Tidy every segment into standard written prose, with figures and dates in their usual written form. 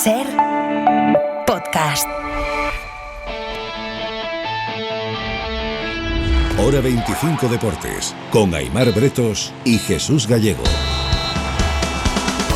SER Podcast. Hora 25 Deportes, con Aimar Bretos y Jesús Gallego.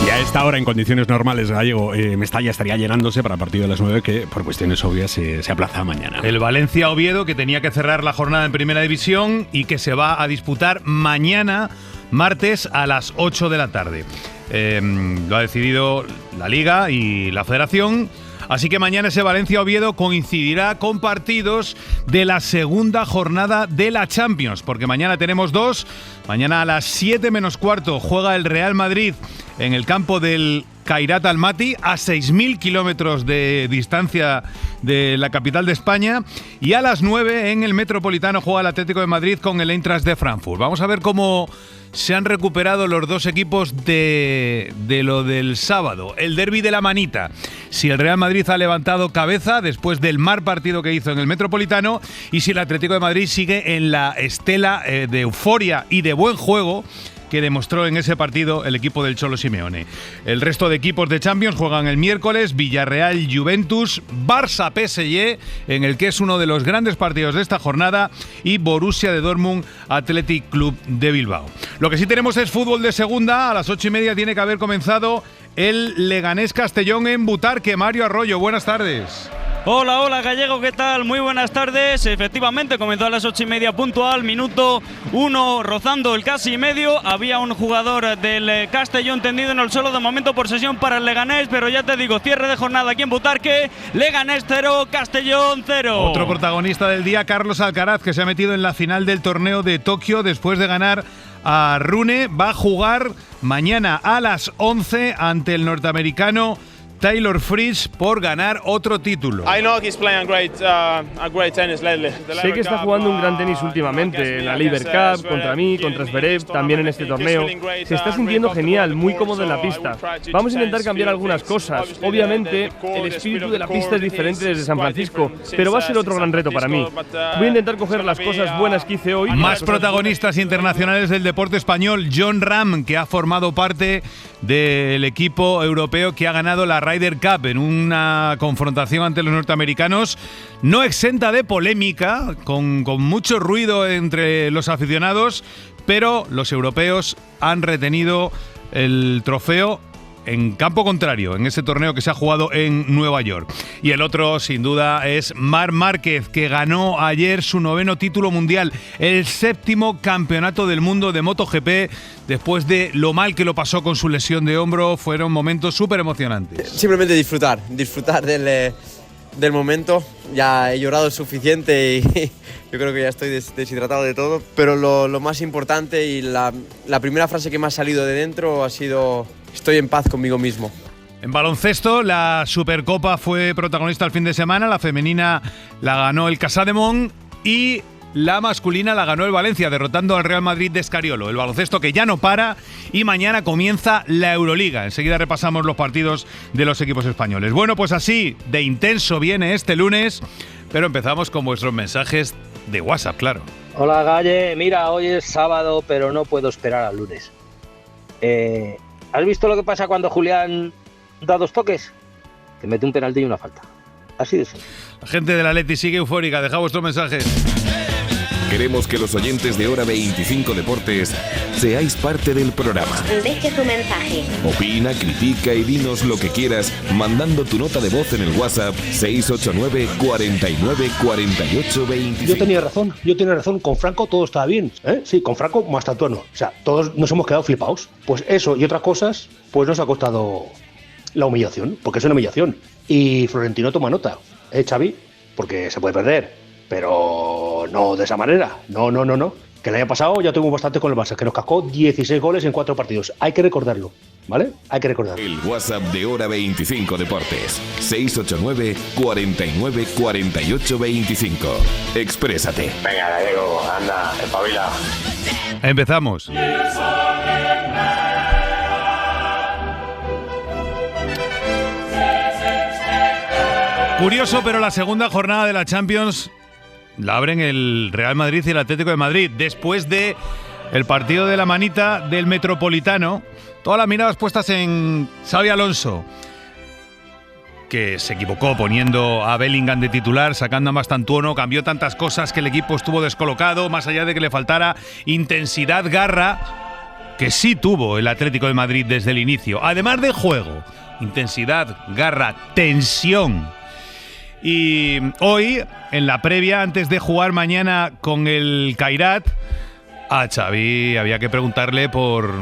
Y a esta hora, en condiciones normales, Gallego, Mestalla estaría llenándose para el partido de las 9, que por cuestiones obvias se aplaza mañana. El Valencia-Oviedo, que tenía que cerrar la jornada en Primera División y que se va a disputar mañana, martes, a las 8 de la tarde. Lo ha decidido la Liga y la Federación. Así que mañana ese Valencia-Oviedo coincidirá con partidos de la segunda jornada de la Champions, porque mañana tenemos dos. Mañana a las 7 menos cuarto juega el Real Madrid en el campo del Khairat Almaty, a 6.000 kilómetros de distancia de la capital de España, y a las 9 en el Metropolitano juega el Atlético de Madrid con el Eintracht de Frankfurt. Vamos a ver cómo se han recuperado los dos equipos de lo del sábado, el derbi de la Manita. Si el Real Madrid ha levantado cabeza después del mal partido que hizo en el Metropolitano, y si el Atlético de Madrid sigue en la estela de euforia y de buen juego que demostró en ese partido el equipo del Cholo Simeone. El resto de equipos de Champions juegan el miércoles: Villarreal, Juventus, Barça, PSG, en el que es uno de los grandes partidos de esta jornada, y Borussia de Dortmund, Athletic Club de Bilbao. Lo que sí tenemos es fútbol de segunda. A las 8:30 tiene que haber comenzado el Leganés Castellón en Butarque. Mario Arroyo, buenas tardes. Hola Gallego, ¿qué tal? Muy buenas tardes. Efectivamente, comenzó a las 8:30 puntual, minuto 1, rozando el casi medio. Había un jugador del Castellón tendido en el suelo. De momento posesión para el Leganés, pero ya te digo, cierre de jornada aquí en Butarque. Leganés 0, Castellón 0. Otro protagonista del día, Carlos Alcaraz, que se ha metido en la final del torneo de Tokio después de ganar a Rune. Va a jugar mañana a las 11 ante el norteamericano Taylor Fritz por ganar otro título. Sé que está jugando un gran tenis últimamente, en la Laver Cup, contra mí, contra Zverev, también en este torneo. Se está sintiendo genial, muy cómodo en la pista. Vamos a intentar cambiar algunas cosas. Obviamente, el espíritu de la pista es diferente desde San Francisco, pero va a ser otro gran reto para mí. Voy a intentar coger las cosas buenas que hice hoy. Más protagonistas internacionales del deporte español: Jon Rahm, que ha formado parte del equipo europeo que ha ganado la Ryder Cup en una confrontación ante los norteamericanos, no exenta de polémica, con mucho ruido entre los aficionados, pero los europeos han retenido el trofeo en campo contrario, en ese torneo que se ha jugado en Nueva York. Y el otro, sin duda, es Marc Márquez, que ganó ayer su 9º título mundial, el 7º campeonato del mundo de MotoGP, después de lo mal que lo pasó con su lesión de hombro. Fueron momentos súper emocionantes. Simplemente disfrutar del momento. Ya he llorado suficiente y yo creo que ya estoy deshidratado de todo, pero lo más importante y la primera frase que me ha salido de dentro ha sido: estoy en paz conmigo mismo. En baloncesto, la Supercopa fue protagonista el fin de semana. La femenina la ganó el Casademont y la masculina la ganó el Valencia, derrotando al Real Madrid de Escariolo. El baloncesto que ya no para, y mañana comienza la Euroliga. Enseguida repasamos los partidos de los equipos españoles. Bueno, pues así de intenso viene este lunes, pero empezamos con vuestros mensajes de WhatsApp, claro. Hola Galle, mira, hoy es sábado, pero no puedo esperar al lunes. ¿Has visto lo que pasa cuando Julián da 2 toques? Que mete un penalti y una falta. Así de simple. La gente del Atleti sigue eufórica. Deja vuestros mensajes. Queremos que los oyentes de Hora 25 Deportes seáis parte del programa. Deje su mensaje. Opina, critica y dinos lo que quieras mandando tu nota de voz en el WhatsApp 689 49 48 25. Yo tenía razón, con Franco todo estaba bien, ¿eh? Sí, con Franco más tantuano. O sea, todos nos hemos quedado flipados. Pues eso y otras cosas, pues nos ha costado la humillación, porque es una humillación. Y Florentino toma nota, Xavi, porque se puede perder, pero no de esa manera. No. Que el año pasado ya tuvimos bastante con el Barça, que nos cascó 16 goles en 4 partidos. Hay que recordarlo, ¿vale? Hay que recordarlo. El WhatsApp de Hora 25 Deportes, 689 49 48 25. Exprésate. Venga, Gallego, anda, espabila. Empezamos. Curioso, pero la segunda jornada de la Champions la abren el Real Madrid y el Atlético de Madrid. Después de el partido de la manita del Metropolitano, todas las miradas puestas en Xabi Alonso. que se equivocó poniendo a Bellingham de titular, sacando a Mastantuono, cambió tantas cosas que el equipo estuvo descolocado, más allá de que le faltara intensidad, garra, que sí tuvo el Atlético de Madrid desde el inicio. Además de juego, intensidad, garra, tensión. Y hoy, en la previa, antes de jugar mañana con el Kairat, a Xavi había que preguntarle por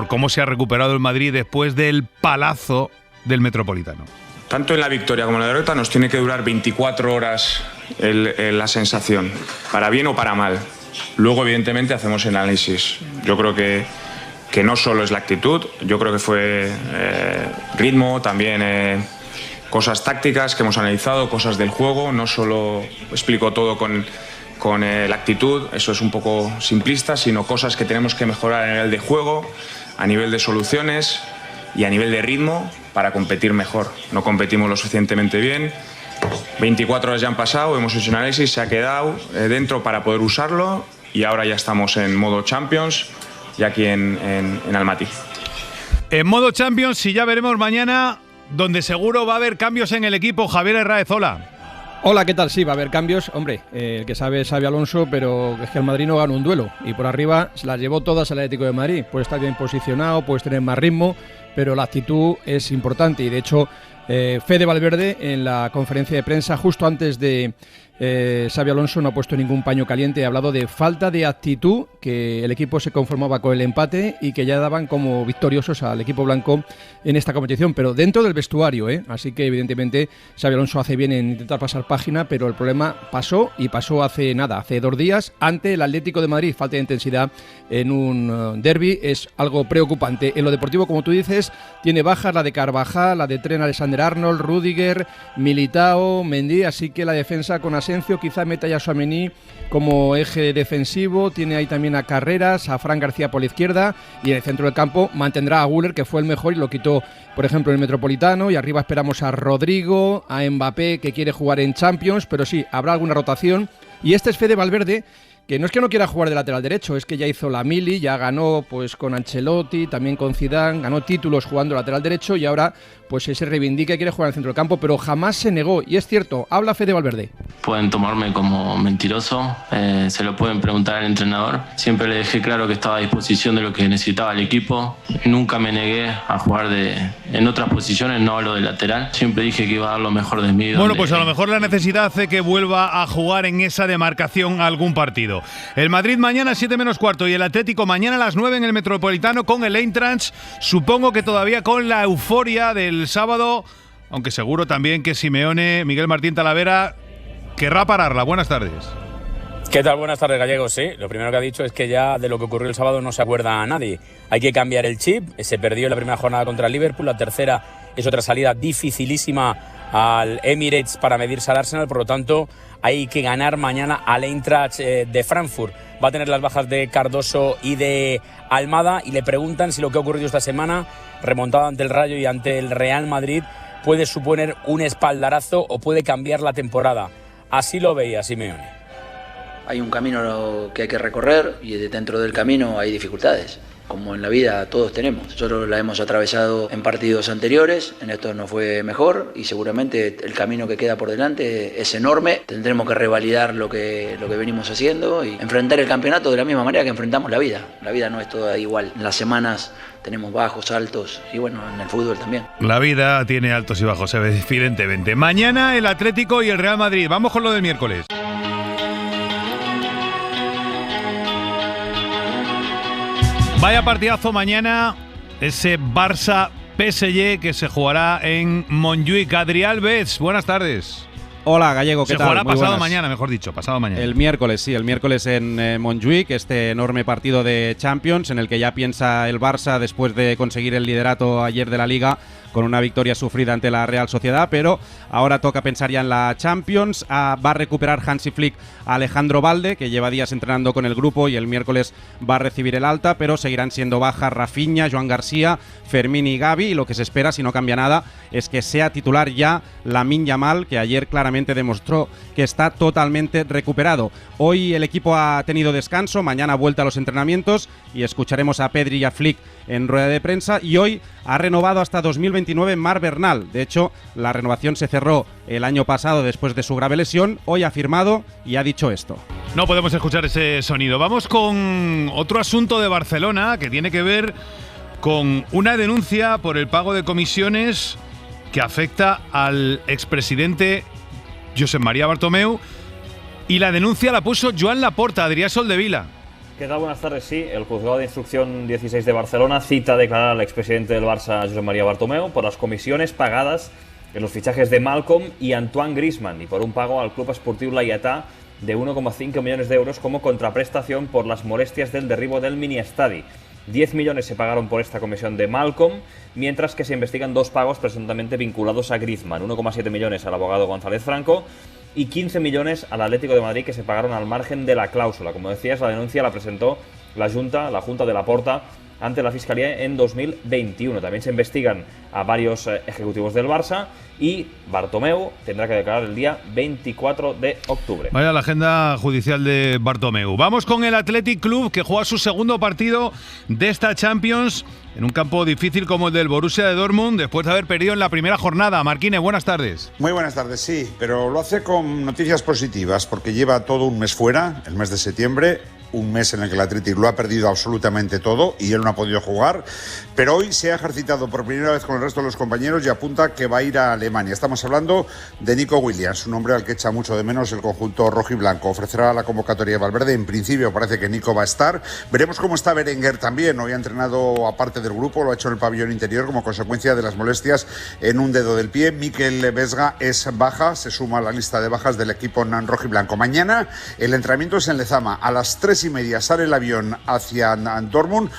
cómo se ha recuperado el Madrid después del palazo del Metropolitano. Tanto en la victoria como en la derrota nos tiene que durar 24 horas la sensación, para bien o para mal. Luego, evidentemente, hacemos el análisis. Yo creo que no solo es la actitud, yo creo que fue ritmo, también cosas tácticas que hemos analizado, cosas del juego. No solo explico todo con la actitud, eso es un poco simplista, sino cosas que tenemos que mejorar a nivel de juego, a nivel de soluciones y a nivel de ritmo para competir mejor. No competimos lo suficientemente bien. 24 horas ya han pasado, hemos hecho un análisis, se ha quedado dentro para poder usarlo y ahora ya estamos en modo Champions y aquí en Almaty. En modo Champions, y ya veremos mañana, donde seguro va a haber cambios en el equipo. Javier Herráez, hola. Hola, ¿qué tal? Sí, va a haber cambios. Hombre, el que sabe es Xabi Alonso, pero es que el Madrid no gana un duelo. Y por arriba se las llevó todas al Atlético de Madrid. Puede estar bien posicionado, puedes tener más ritmo, pero la actitud es importante. Y de hecho, Fede Valverde, en la conferencia de prensa, justo antes de Xabi Alonso, no ha puesto ningún paño caliente. Ha hablado de falta de actitud, que el equipo se conformaba con el empate y que ya daban como victoriosos al equipo blanco en esta competición, pero dentro del vestuario, así que evidentemente Xabi Alonso hace bien en intentar pasar página, pero el problema pasó hace 2 días ante el Atlético de Madrid. Falta de intensidad en un derbi es algo preocupante. En lo deportivo, como tú dices, tiene bajas la de Carvajal, la de Trent Alexander-Arnold, Rüdiger, Militao, Mendy, así que la defensa con Asensio, quizá meta ya a Tchouaméni como eje defensivo, tiene ahí también a Carreras, a Fran García por la izquierda, y en el centro del campo mantendrá a Güler, que fue el mejor y lo quitó, por ejemplo, en el Metropolitano, y arriba esperamos a Rodrigo, a Mbappé, que quiere jugar en Champions, pero sí, habrá alguna rotación, y este es Fede Valverde, que no es que no quiera jugar de lateral derecho, es que ya hizo la mili, ya ganó pues con Ancelotti, también con Zidane, ganó títulos jugando lateral derecho y ahora pues se reivindica y quiere jugar en el centro del campo, pero jamás se negó. Y es cierto, habla Fede Valverde. Pueden tomarme como mentiroso, se lo pueden preguntar al entrenador. Siempre le dejé claro que estaba a disposición de lo que necesitaba el equipo. Nunca me negué a jugar en otras posiciones, no hablo de lateral. Siempre dije que iba a dar lo mejor de mí. Bueno, pues a lo mejor la necesidad hace que vuelva a jugar en esa demarcación algún partido. El Madrid mañana a 7 menos cuarto y el Atlético mañana a las 9 en el Metropolitano con el Eintracht. Supongo que todavía con la euforia del sábado, aunque seguro también que Simeone, Miguel Martín Talavera, querrá pararla. Buenas tardes. ¿Qué tal? Buenas tardes, Gallegos. Sí, lo primero que ha dicho es que ya de lo que ocurrió el sábado no se acuerda a nadie. Hay que cambiar el chip. Se perdió la primera jornada contra el Liverpool, la tercera es otra salida dificilísima al Emirates para medirse al Arsenal, por lo tanto hay que ganar mañana al Eintracht de Frankfurt. Va a tener las bajas de Cardoso y de Almada y le preguntan si lo que ha ocurrido esta semana, remontado ante el Rayo y ante el Real Madrid, puede suponer un espaldarazo o puede cambiar la temporada. Así lo veía Simeone. Hay un camino que hay que recorrer y dentro del camino hay dificultades. Como en la vida todos tenemos. Nosotros la hemos atravesado en partidos anteriores, en estos no fue mejor y seguramente el camino que queda por delante es enorme. Tendremos que revalidar lo que venimos haciendo y enfrentar el campeonato de la misma manera que enfrentamos la vida. La vida no es toda igual. En las semanas tenemos bajos, altos y bueno, en el fútbol también. La vida tiene altos y bajos, evidentemente. Mañana el Atlético y el Real Madrid. Vamos con lo del miércoles. Vaya partidazo mañana, ese Barça-PSG que se jugará en Montjuic. Adri Alves, buenas tardes. Hola, Gallego, ¿qué tal? Se jugará Muy pasado buenas. mañana, mejor dicho, pasado mañana. El miércoles, sí, el miércoles en Montjuic, este enorme partido de Champions en el que ya piensa el Barça después de conseguir el liderato ayer de la Liga con una victoria sufrida ante la Real Sociedad, pero ahora toca pensar ya en la Champions. Va a recuperar Hansi Flick a Alejandro Balde, que lleva días entrenando con el grupo y el miércoles va a recibir el alta, pero seguirán siendo bajas Rafinha, Joan García, Fermín y Gavi, y lo que se espera, si no cambia nada, es que sea titular ya Lamine Yamal, que ayer claramente demostró que está totalmente recuperado. Hoy el equipo ha tenido descanso, mañana vuelta a los entrenamientos y escucharemos a Pedri y a Flick en rueda de prensa, y hoy ha renovado hasta 2029 Marc Bernal. De hecho, la renovación se cerró el año pasado después de su grave lesión. Hoy ha firmado y ha dicho esto. No podemos escuchar ese sonido. Vamos con otro asunto de Barcelona que tiene que ver con una denuncia por el pago de comisiones que afecta al expresidente Josep María Bartomeu, y la denuncia la puso Joan Laporta. Adrià Soldevila. ¿Qué tal? Buenas tardes. Sí, el Juzgado de Instrucción 16 de Barcelona cita a declarar al expresidente del Barça, Josep María Bartomeu, por las comisiones pagadas en los fichajes de Malcom y Antoine Griezmann y por un pago al Club Esportiu Laietà de 1,5 millones de euros como contraprestación por las molestias del derribo del mini-estadi. 10 millones se pagaron por esta comisión de Malcom, mientras que se investigan 2 pagos presuntamente vinculados a Griezmann, 1,7 millones al abogado González Franco y 15 millones al Atlético de Madrid, que se pagaron al margen de la cláusula. Como decías, la denuncia la presentó la Junta de Laporta ante la Fiscalía en 2021. También se investigan a varios ejecutivos del Barça y Bartomeu tendrá que declarar el día 24 de octubre. Vaya la agenda judicial de Bartomeu. Vamos con el Athletic Club, que juega su segundo partido de esta Champions en un campo difícil como el del Borussia de Dortmund, después de haber perdido en la primera jornada. Marquine, buenas tardes. Muy buenas tardes, sí, pero lo hace con noticias positivas, porque lleva todo un mes fuera, el mes de septiembre, un mes en el que el Athletic lo ha perdido absolutamente todo y él no ha podido jugar, pero hoy se ha ejercitado por primera vez con el resto de los compañeros y apunta que va a ir a Alemania. Estamos hablando de Nico Williams, un hombre al que echa mucho de menos el conjunto rojo y blanco. Ofrecerá la convocatoria de Valverde. En principio parece que Nico va a estar. Veremos cómo está Berenguer también. Hoy ha entrenado aparte del grupo, lo ha hecho en el pabellón interior como consecuencia de las molestias en un dedo del pie. Mikel Vesga es baja, se suma a la lista de bajas del equipo rojo y blanco. Mañana el entrenamiento es en Lezama. A las 3:30 sale el avión hacia Dortmund.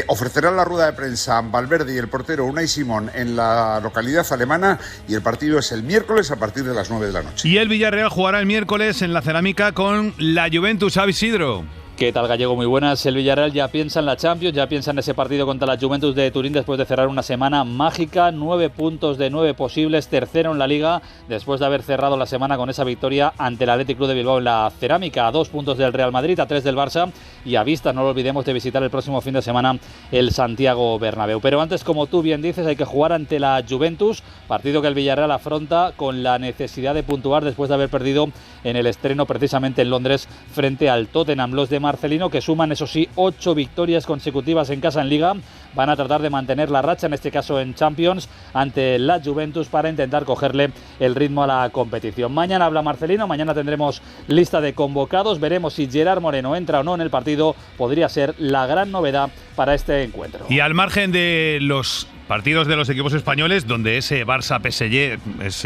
Ofrecerá la rueda de prensa Valverde y el portero Unai Simón en la localidad alemana, y el partido es el miércoles a partir de las 9 de la noche. Y el Villarreal jugará el miércoles en la Cerámica con la Juventus. Xavi Isidro. ¿Qué tal, Gallego? Muy buenas. El Villarreal ya piensa en la Champions, ya piensa en ese partido contra la Juventus de Turín después de cerrar una semana mágica. 9 puntos de 9 posibles, tercero en la Liga, después de haber cerrado la semana con esa victoria ante el Athletic Club de Bilbao en la Cerámica, a 2 puntos del Real Madrid, a 3 del Barça y a vista, no lo olvidemos, de visitar el próximo fin de semana el Santiago Bernabéu. Pero antes, como tú bien dices, hay que jugar ante la Juventus, partido que el Villarreal afronta con la necesidad de puntuar después de haber perdido en el estreno precisamente en Londres frente al Tottenham. Los de Marcelino, que suman, eso sí, 8 victorias consecutivas en casa en Liga, van a tratar de mantener la racha, en este caso en Champions, ante la Juventus para intentar cogerle el ritmo a la competición. Mañana habla Marcelino, mañana tendremos lista de convocados, veremos si Gerard Moreno entra o no en el partido, podría ser la gran novedad para este encuentro. Y al margen de los partidos de los equipos españoles, donde ese Barça-PSG es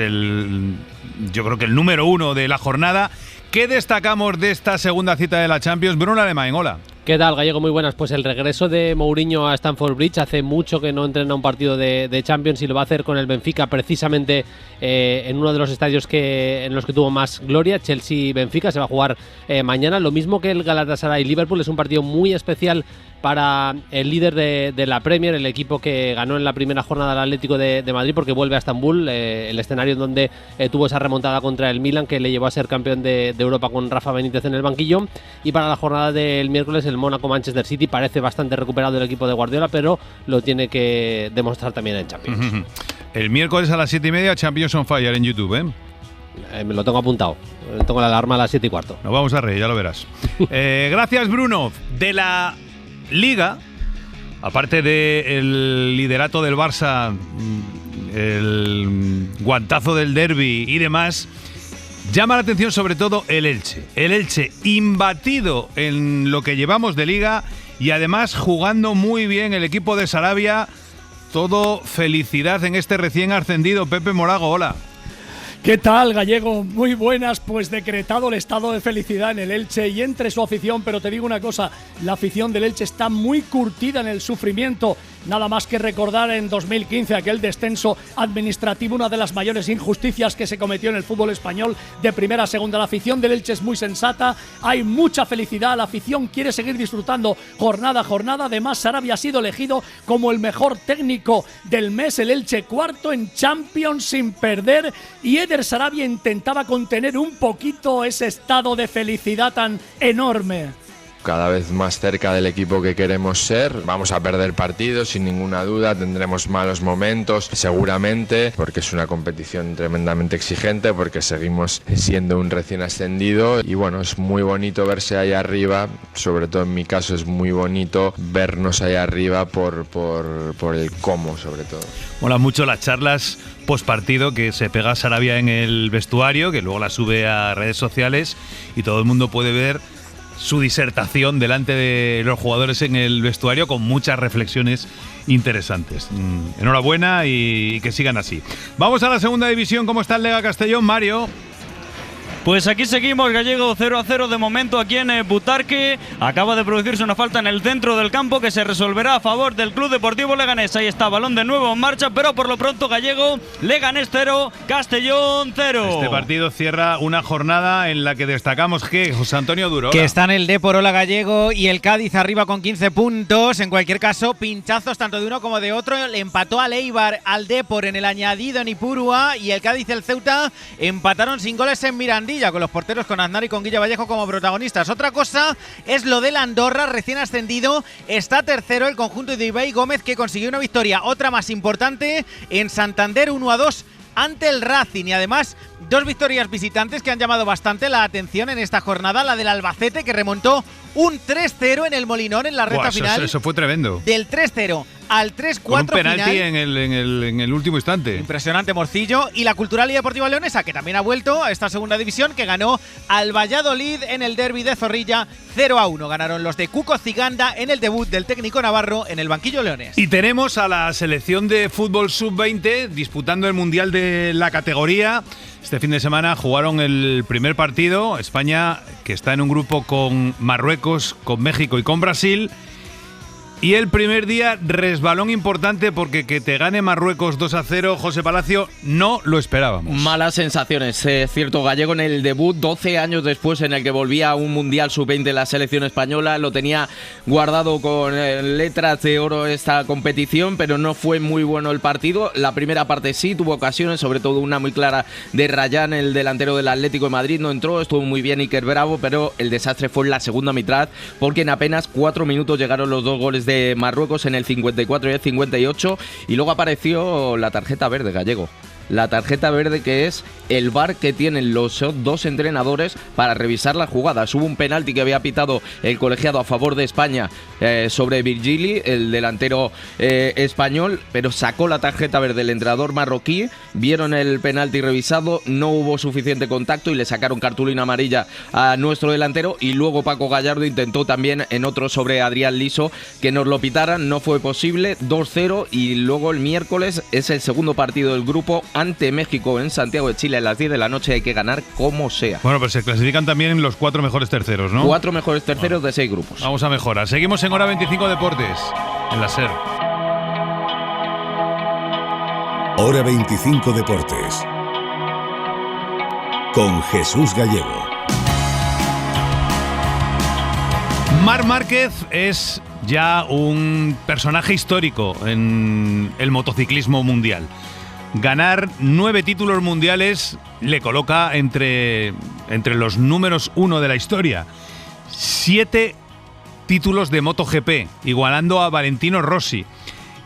yo creo que el número 1 de la jornada, ¿qué destacamos de esta segunda cita de la Champions? Bruno Alemán, hola. ¿Qué tal, Gallego? Muy buenas. Pues el regreso de Mourinho a Stamford Bridge. Hace mucho que no entrena un partido de Champions y lo va a hacer con el Benfica, precisamente en uno de los estadios en los que tuvo más gloria, Chelsea-Benfica. Se va a jugar mañana. Lo mismo que el Galatasaray-Liverpool. Es un partido muy especial para el líder de la Premier, el equipo que ganó en la primera jornada al Atlético de Madrid, porque vuelve a Estambul, el escenario en donde tuvo esa remontada contra el Milan, que le llevó a ser campeón de Europa con Rafa Benítez en el banquillo. Y para la jornada del miércoles, el Mónaco-Manchester City. Parece bastante recuperado el equipo de Guardiola, pero lo tiene que demostrar también en Champions. El miércoles a las 7:30, Champions on Fire en YouTube, me lo tengo apuntado. Tengo la alarma a las 7:15. Nos vamos a reír, ya lo verás. Gracias, Bruno. De la Liga, aparte del liderato del Barça, el guantazo del derbi y demás, llama la atención sobre todo el Elche. El Elche imbatido en lo que llevamos de Liga y además jugando muy bien el equipo de Sarabia. Todo felicidad en este recién ascendido. Pepe Morago, hola. ¿Qué tal, Gallego? Muy buenas. Pues decretado el estado de felicidad en el Elche y entre su afición, pero te digo una cosa, la afición del Elche está muy curtida en el sufrimiento. Nada más que recordar en 2015 aquel descenso administrativo, una de las mayores injusticias que se cometió en el fútbol español de primera a segunda. La afición del Elche es muy sensata, hay mucha felicidad, la afición quiere seguir disfrutando jornada a jornada. Además, Sarabia ha sido elegido como el mejor técnico del mes, el Elche cuarto en Champions sin perder, y Eder Sarabia intentaba contener un poquito ese estado de felicidad tan enorme. cada vez más cerca del equipo que queremos ser. Vamos a perder partidos sin ninguna duda, tendremos malos momentos seguramente, porque es una competición tremendamente exigente, porque seguimos siendo un recién ascendido y bueno, es muy bonito verse ahí arriba, sobre todo en mi caso es muy bonito vernos ahí arriba por el cómo sobre todo. Mola mucho las charlas post partido que se pega Sarabia en el vestuario, que luego la sube a redes sociales y todo el mundo puede ver su disertación delante de los jugadores en el vestuario con muchas reflexiones interesantes. Enhorabuena y que sigan así. Vamos a la segunda división. ¿Cómo está el Lega Castellón, Mario? Pues aquí seguimos, Gallego, 0-0 de momento aquí en Butarque. Acaba de producirse una falta en el centro del campo que se resolverá a favor del Club Deportivo Leganés. Ahí está, balón de nuevo en marcha, pero por lo pronto, Gallego, Leganés 0, Castellón 0. Este partido cierra una jornada en la que destacamos que José Antonio Duro. Que están el Depor, Ola Gallego y el Cádiz arriba con 15 puntos. En cualquier caso, pinchazos tanto de uno como de otro. Le empató al Eibar al Depor en el añadido en Ipurúa y el Cádiz y el Ceuta empataron sin goles en Mirandilla, con los porteros, con Aznar y con Guilla Vallejo como protagonistas. Otra cosa es lo del Andorra, recién ascendido. Está tercero el conjunto de Ibai Gómez, que consiguió una victoria, otra más importante, en Santander 1-2 ante el Racing. Y además, dos victorias visitantes que han llamado bastante la atención en esta jornada. La del Albacete, que remontó un 3-0 en el Molinón en la recta final. Eso fue tremendo. Del 3-0 al 3-4 con un penalti final. en el último instante. Impresionante, Morcillo. Y la Cultural y Deportiva Leonesa, que también ha vuelto a esta segunda división, que ganó al Valladolid en el derbi de Zorrilla 0-1. Ganaron los de Cuco Ciganda en el debut del técnico navarro en el banquillo leonés. Y tenemos a la selección de fútbol sub-20 disputando el Mundial de la categoría. Este fin de semana jugaron el primer partido. España, que está en un grupo con Marruecos, con México y con Brasil. Y el primer día, resbalón importante, porque que te gane Marruecos 2-0, José Palacio, no lo esperábamos. Malas sensaciones, cierto, Gallego, en el debut, 12 años después, en el que volvía a un Mundial Sub-20 la selección española. Lo tenía guardado con letras de oro esta competición, pero no fue muy bueno el partido. La primera parte sí, tuvo ocasiones, sobre todo una muy clara de Rayán, el delantero del Atlético de Madrid. No entró, estuvo muy bien Iker Bravo, pero el desastre fue en la segunda mitad, porque en apenas 4 minutos llegaron los dos goles de Marruecos, en el 54 y el 58, y luego apareció la tarjeta verde, Gallego. La tarjeta verde, que es el VAR que tienen los dos entrenadores para revisar las jugadas. Hubo un penalti que había pitado el colegiado a favor de España sobre Virgili, el delantero español, pero sacó la tarjeta verde el entrenador marroquí. Vieron el penalti revisado, no hubo suficiente contacto y le sacaron cartulina amarilla a nuestro delantero. Y luego Paco Gallardo intentó también en otro sobre Adrián Liso que nos lo pitaran, no fue posible, 2-0. Y luego el miércoles es el segundo partido del grupo ante México en Santiago de Chile a las 10 de la noche. Hay que ganar como sea. Bueno, pues se clasifican también los 4 mejores terceros, ¿no? 4 mejores terceros de 6 grupos. Vamos a mejorar. Seguimos en Hora 25 Deportes, en la SER. Hora 25 Deportes, con Jesús Gallego. Marc Márquez es ya un personaje histórico en el motociclismo mundial. Ganar 9 títulos mundiales le coloca entre los números 1 de la historia. 7 títulos de MotoGP, igualando a Valentino Rossi.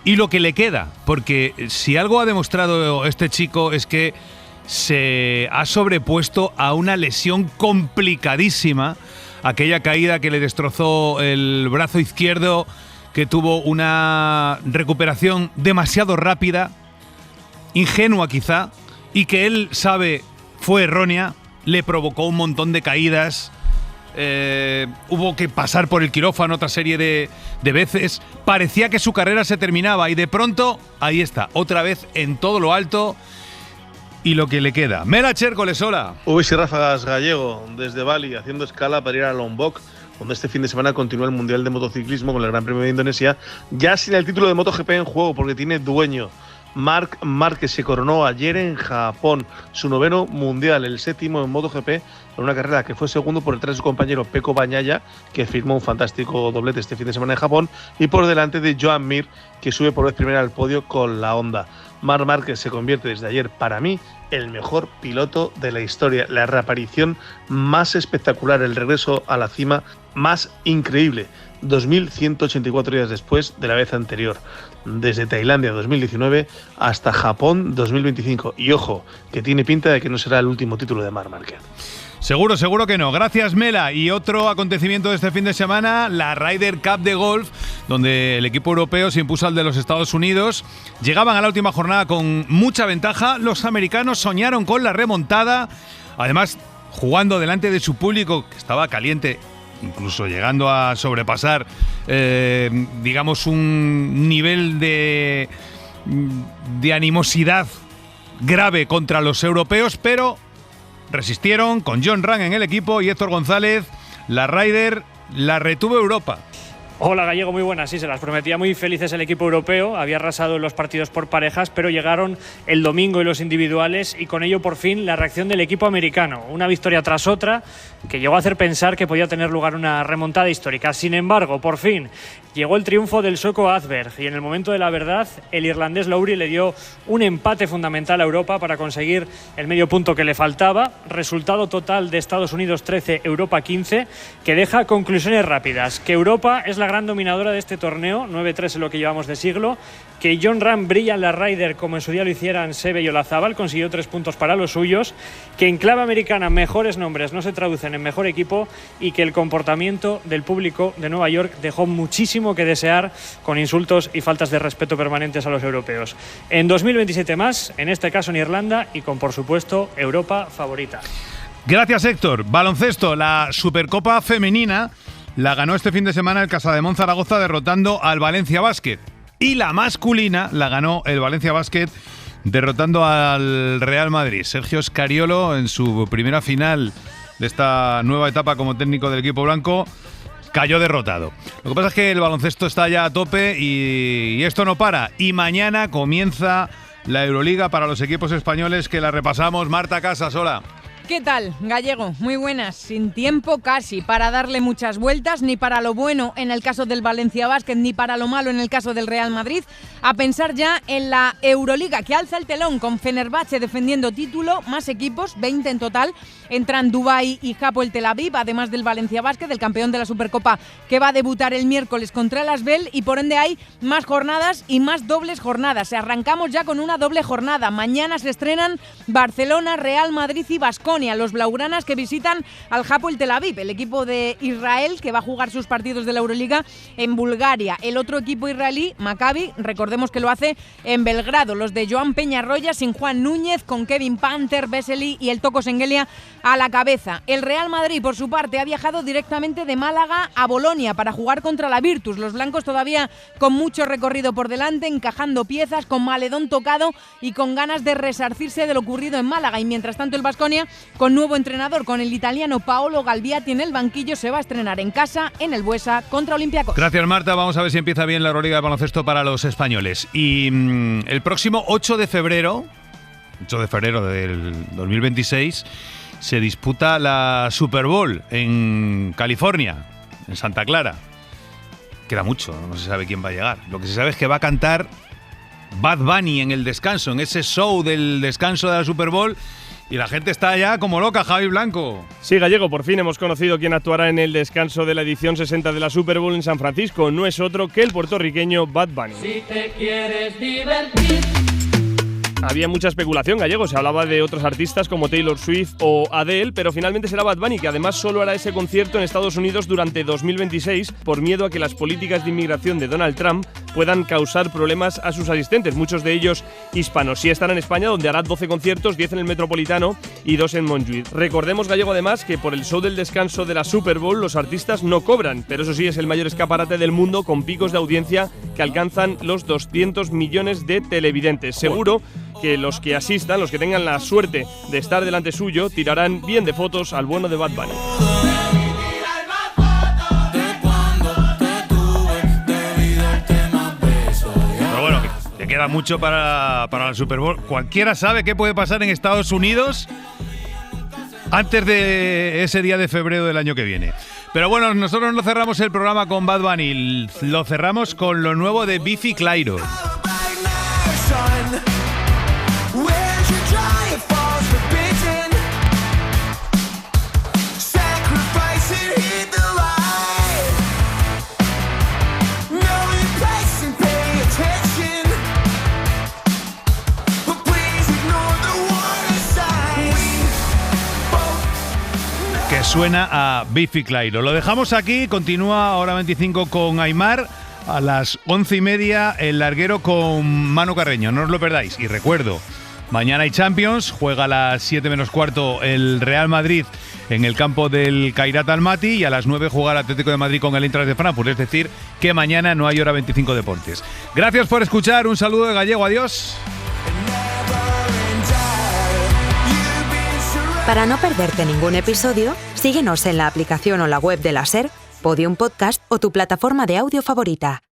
Y lo que le queda, porque si algo ha demostrado este chico es que se ha sobrepuesto a una lesión complicadísima, aquella caída que le destrozó el brazo izquierdo, que tuvo una recuperación demasiado rápida, ingenua quizá, y que él sabe fue errónea, le provocó un montón de caídas, hubo que pasar por el quirófano otra serie de veces, parecía que su carrera se terminaba y de pronto, ahí está, otra vez en todo lo alto y lo que le queda. Mela Chércoles, hola. Ubis y Ráfagas, Gallego, desde Bali, haciendo escala para ir a Lombok, donde este fin de semana continúa el Mundial de Motociclismo con el Gran Premio de Indonesia, ya sin el título de MotoGP en juego, porque tiene dueño. Marc Márquez se coronó ayer en Japón, su 9º mundial, el 7º en MotoGP, en una carrera que fue segundo por detrás de su compañero Pecco Bagnaia, que firmó un fantástico doblete este fin de semana en Japón, y por delante de Joan Mir, que sube por vez primera al podio con la Honda. Marc Márquez se convierte desde ayer, para mí, el mejor piloto de la historia. La reaparición más espectacular, el regreso a la cima más increíble. 2.184 días después de la vez anterior. Desde Tailandia 2019 hasta Japón 2025. Y ojo, que tiene pinta de que no será el último título de Marc Márquez. Seguro que no. Gracias, Mela. Y otro acontecimiento de este fin de semana, la Ryder Cup de golf, donde el equipo europeo se impuso al de los Estados Unidos. Llegaban a la última jornada con mucha ventaja. Los americanos soñaron con la remontada. Además, jugando delante de su público, que estaba caliente, incluso llegando a sobrepasar, digamos, un nivel de animosidad grave contra los europeos, pero resistieron con Jon Rahm en el equipo y Héctor González. La Ryder la retuvo Europa. Hola Gallego, muy buenas. Sí, se las prometía muy felices el equipo europeo. Había arrasado en los partidos por parejas, pero llegaron el domingo y los individuales, y con ello por fin la reacción del equipo americano. Una victoria tras otra que llegó a hacer pensar que podía tener lugar una remontada histórica. Sin embargo, por fin llegó el triunfo del sueco Adberg, y en el momento de la verdad el irlandés Lowry le dio un empate fundamental a Europa para conseguir el medio punto que le faltaba. Resultado total de Estados Unidos 13, Europa 15, que deja conclusiones rápidas. Que Europa es la gran dominadora de este torneo, 9-3 en lo que llevamos de siglo. Que Jon Rahm brilla en la Ryder como en su día lo hicieran Seve y Olazábal, consiguió 3 puntos para los suyos. Que en clave americana mejores nombres no se traducen en mejor equipo, y que el comportamiento del público de Nueva York dejó muchísimo que desear, con insultos y faltas de respeto permanentes a los europeos. En 2027 más, en este caso en Irlanda, y con, por supuesto, Europa favorita. Gracias, Héctor. Baloncesto, la Supercopa femenina la ganó este fin de semana el Casademont Zaragoza, derrotando al Valencia Basket. Y la masculina la ganó el Valencia Basket, derrotando al Real Madrid. Sergio Scariolo, en su primera final de esta nueva etapa como técnico del equipo blanco, cayó derrotado. Lo que pasa es que el baloncesto está ya a tope y esto no para. Y mañana comienza la Euroliga para los equipos españoles, que la repasamos. Marta Casas, hola. ¿Qué tal, Gallego? Muy buenas. Sin tiempo casi para darle muchas vueltas, ni para lo bueno en el caso del Valencia Basket, ni para lo malo en el caso del Real Madrid. A pensar ya en la Euroliga, que alza el telón con Fenerbahce defendiendo título, más equipos, 20 en total. Entran Dubái y Hapoel Tel Aviv, además del Valencia Basket, el campeón de la Supercopa, que va a debutar el miércoles contra el Asvel, y por ende hay más jornadas y más dobles jornadas. Arrancamos ya con una doble jornada. Mañana se estrenan Barcelona, Real Madrid y Baskonia, los blaugranas que visitan al Hapoel Tel Aviv, el equipo de Israel, que va a jugar sus partidos de la Euroliga en Bulgaria. El otro equipo israelí, Maccabi, recordemos que lo hace en Belgrado. Los de Joan Peñarroya, sin Juan Núñez, con Kevin Panther, Vesely y el Toko Sengelia a la cabeza. El Real Madrid, por su parte, ha viajado directamente de Málaga a Bolonia para jugar contra la Virtus. Los blancos todavía con mucho recorrido por delante, encajando piezas, con maledón tocado y con ganas de resarcirse de lo ocurrido en Málaga. Y mientras tanto el Baskonia, con nuevo entrenador, con el italiano Paolo Galbiati en el banquillo, se va a estrenar en casa en el Buesa contra Olympiacos. Gracias, Marta. Vamos a ver si empieza bien la Euroliga de baloncesto para los españoles. Y el próximo 8 de febrero del 2026 se disputa la Super Bowl en California, en Santa Clara. Queda mucho, no se sabe quién va a llegar. Lo que se sabe es que va a cantar Bad Bunny en el descanso, en ese show del descanso de la Super Bowl. Y la gente está ya como loca, Javi Blanco. Sí, Gallego, por fin hemos conocido quién actuará en el descanso de la edición 60 de la Super Bowl en San Francisco. No es otro que el puertorriqueño Bad Bunny. Si te quieres divertir. Había mucha especulación, Gallego. Se hablaba de otros artistas como Taylor Swift o Adele, pero finalmente será Bad Bunny, que además solo hará ese concierto en Estados Unidos durante 2026 por miedo a que las políticas de inmigración de Donald Trump puedan causar problemas a sus asistentes, muchos de ellos hispanos. Sí estará en España, donde hará 12 conciertos, 10 en el Metropolitano y 2 en Montjuïc. Recordemos, Gallego, además, que por el show del descanso de la Super Bowl los artistas no cobran, pero eso sí es el mayor escaparate del mundo, con picos de audiencia que alcanzan los 200 millones de televidentes. Seguro que los que asistan, los que tengan la suerte de estar delante suyo, tirarán bien de fotos al bueno de Bad Bunny. Pero bueno, que queda mucho para la Super Bowl. Cualquiera sabe qué puede pasar en Estados Unidos antes de ese día de febrero del año que viene. Pero bueno, nosotros no cerramos el programa con Bad Bunny, lo cerramos con lo nuevo de Biffy Clyro. suena a Biffy Clyro. Lo dejamos aquí, continúa Hora 25 con Aimar. A las 11:30 el larguero con Manu Carreño, no os lo perdáis. Y recuerdo, mañana hay Champions, juega a las 7 menos cuarto el Real Madrid en el campo del Kairat Almaty y a las 9 jugar Atlético de Madrid con el Eintracht de Frankfurt. Es decir, que mañana no hay Hora 25 Deportes. Gracias por escuchar, un saludo de Gallego, adiós. Para no perderte ningún episodio, síguenos en la aplicación o la web de la SER, Podium Podcast o tu plataforma de audio favorita.